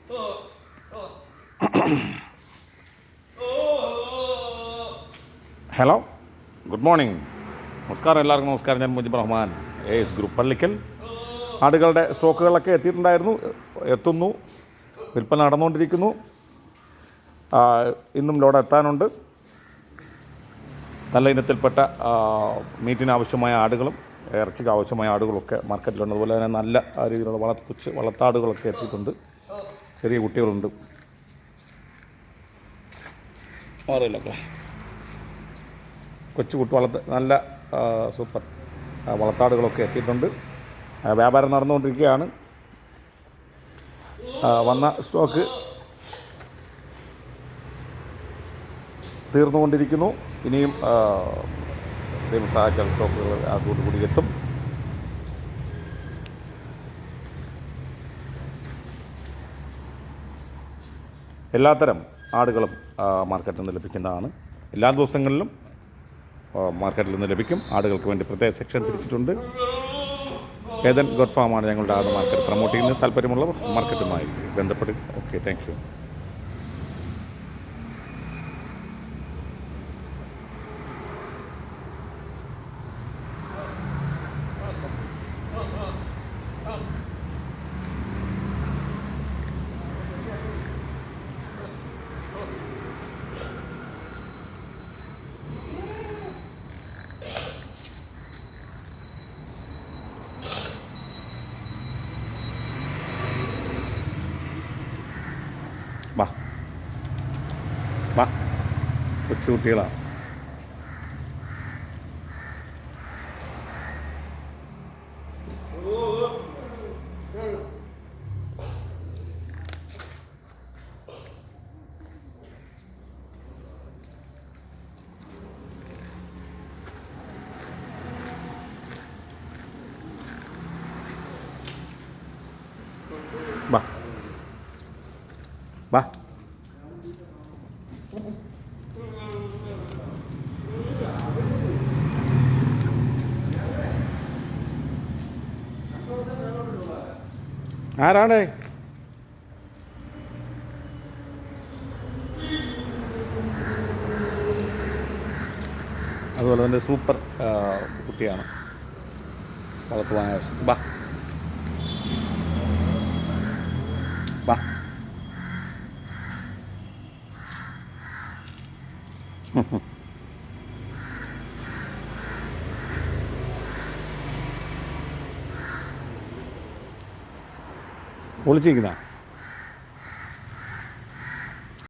Hello, good morning. നമസ്കാരം, എല്ലാവർക്കും നമസ്കാരം. ഞാൻ മുജിബ് റഹ്മാൻ, എസ് ഗ്രൂപ്പ് പള്ളിക്കൽ. ആടുകളുടെ സ്റ്റോക്കുകളൊക്കെ എത്തുന്നു, വിൽപ്പന നടന്നുകൊണ്ടിരിക്കുന്നു. ഇന്നും ലോഡ് എത്താനുണ്ട്. നല്ല ഇനത്തിൽപ്പെട്ട മീറ്റിന് ആവശ്യമായ ആടുകളും ഇറച്ചിക്ക് ആവശ്യമായ ആടുകളൊക്കെ മാർക്കറ്റിലുണ്ട്. അതുപോലെ തന്നെ നല്ല രീതിയിലുള്ള വളർത്താടുകളൊക്കെ എത്തിയിട്ടുണ്ട്. ചെറിയ കുട്ടികളുണ്ട്. മാറിയില്ലൊക്കെ നല്ല സൂപ്പർ വളർത്താടുകളൊക്കെ എത്തിയിട്ടുണ്ട്. വ്യാപാരം നടന്നുകൊണ്ടിരിക്കുകയാണ്. വന്ന സ്റ്റോക്ക് തീർന്നുകൊണ്ടിരിക്കുന്നു. ഇനിയും ദൈവം സഹായിച്ചാൽ സ്റ്റോക്കുകൾ അതോടുകൂടി എത്തും. എല്ലാത്തരം ആടുകളും മാർക്കറ്റിൽ നിന്ന് ലഭിക്കുന്നതാണ്. എല്ലാ ദിവസങ്ങളിലും മാർക്കറ്റിൽ നിന്ന് ലഭിക്കും. ആടുകൾക്ക് വേണ്ടി പ്രത്യേക സെക്ഷൻ തിരിച്ചിട്ടുണ്ട്. ഏതൻ ഗോഡ് ഫാമാണ് ഞങ്ങളുടെ ആട് മാർക്കറ്റ് പ്രൊമോട്ട് ചെയ്യുന്നത്. താല്പര്യമുള്ളവർ മാർക്കറ്റുമായി ബന്ധപ്പെടുക. Okay, thank you. വാ, കൊച്ചുകുട്ടികളാണ്. വാ വാ ആരാണ്? അതുപോലെ തന്നെ സൂപ്പർ കുട്ടിയാണ് വളർത്തുവാൻ ആവശ്യം. വാ വാ ഒളിച്ചിരിക്കുന്ന